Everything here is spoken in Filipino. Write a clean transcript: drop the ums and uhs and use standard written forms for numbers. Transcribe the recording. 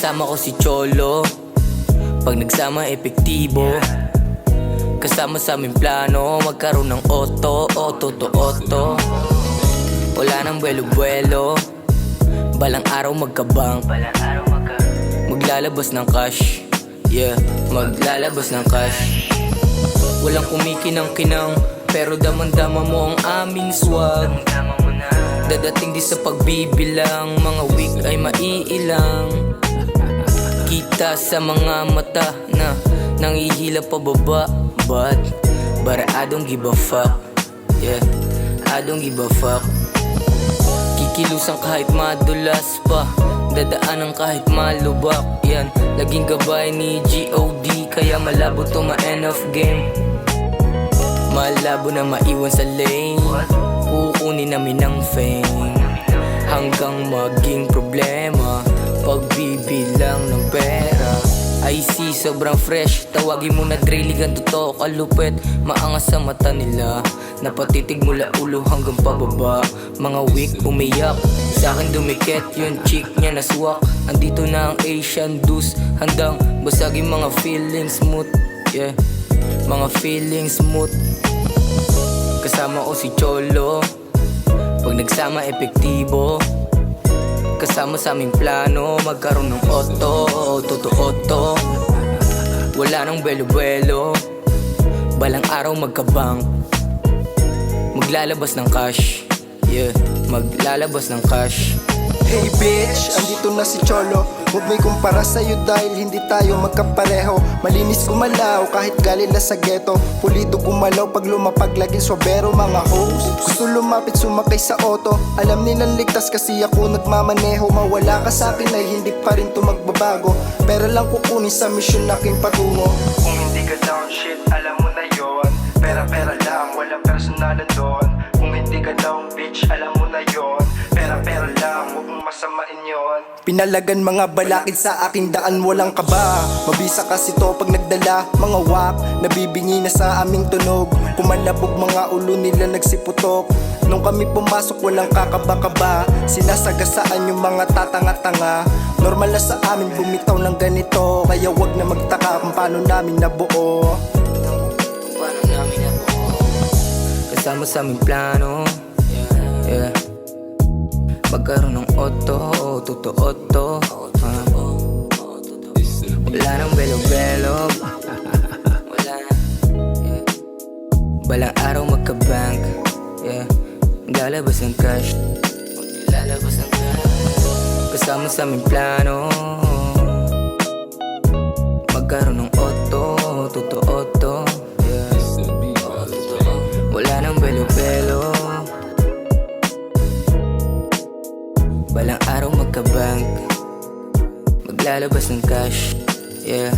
Kasama ko si Cholo, pag nagsama epektibo. Kasama sa aming plano, magkaroon ng auto, auto to auto. Wala nang buwelo-buwelo, balang araw magkabang. Maglalabas ng cash, yeah, maglalabas ng cash. Walang kumikinang-kinang, pero damang-dama mo ang aming swag. Dadating di sa pagbibilang, mga week ay maiilang. Kita sa mga mata na nangihila pababa, but I don't give a fuck, yeah, I don't give a fuck. Kikilusan kahit madulas pa, dadaanan kahit malubak, yan. Laging gabay ni G.O.D, kaya malabo to ma-end of game. Malabo na maiwan sa lane, kukunin namin ng fame. Hanggang maging problema, pagbibilang ng pera. I see sobrang fresh, tawagin mo na drilligan, totoo kalupit. Maangas sa mata nila, napatitig mula ulo hanggang pababa. Mga weak umiyak, sa akin dumikit yung chick niya na swak. Andito na ang Asian Deuce, handang basagin mga feelings smooth, yeah, mga feelings smooth. Kasama ko si Cholo, pag nagsama epektibo. Kasama sa aming plano, magkaroon ng auto, auto to auto. Wala nang buwelo-buwelo, balang araw magkabang. Maglalabas ng cash, yeah, maglalabas ng cash. Hey bitch, andito na si Cholo. Huwag may kumpara sa'yo dahil hindi tayo magkapareho. Malinis gumalaw kahit galing na sa ghetto. Pulido gumalaw pag lumapag laging swabero mga hoes. Gusto lumapit sumakay sa auto, alam nilang ligtas kasi ako nagmamaneho. Mawala ka sa akin ay hindi pa rin to magbabago. Pera lang kukunin sa mission aking patungo. Kung hindi ka down shit, alam mo na yon. Pera-pera lang, walang personalan doon. Kung hindi ka down bitch, alam mo na yon. Pera-pera lang, huwag mong masamain yon. Pinalagan mga balakid sa aking daan, walang kaba. Mabisa kasi to pag nagdala, mga wak. Nabibingi na sa aming tunog. Pumalabog mga ulo nila nagsiputok. Nung kami pumasok walang kakaba-kaba. Sinasagasaan yung mga tatanga-tanga. Normal na sa amin bumitaw ng ganito. Kaya wag na magtaka kung paano namin nabuo. Kasama sa aming plano, yeah, magkaroon ng auto, auto to auto. Wala nang belo-belo, wala na, yeah. Balang araw magka-bank, yeah, maglalabas ng cash, maglalabas ng cash. Kasama sa aming plano, magkaroon ng auto, auto to auto. Wala nang belo-belo, balang araw magka-bank, maglalabas ng cash, yeah.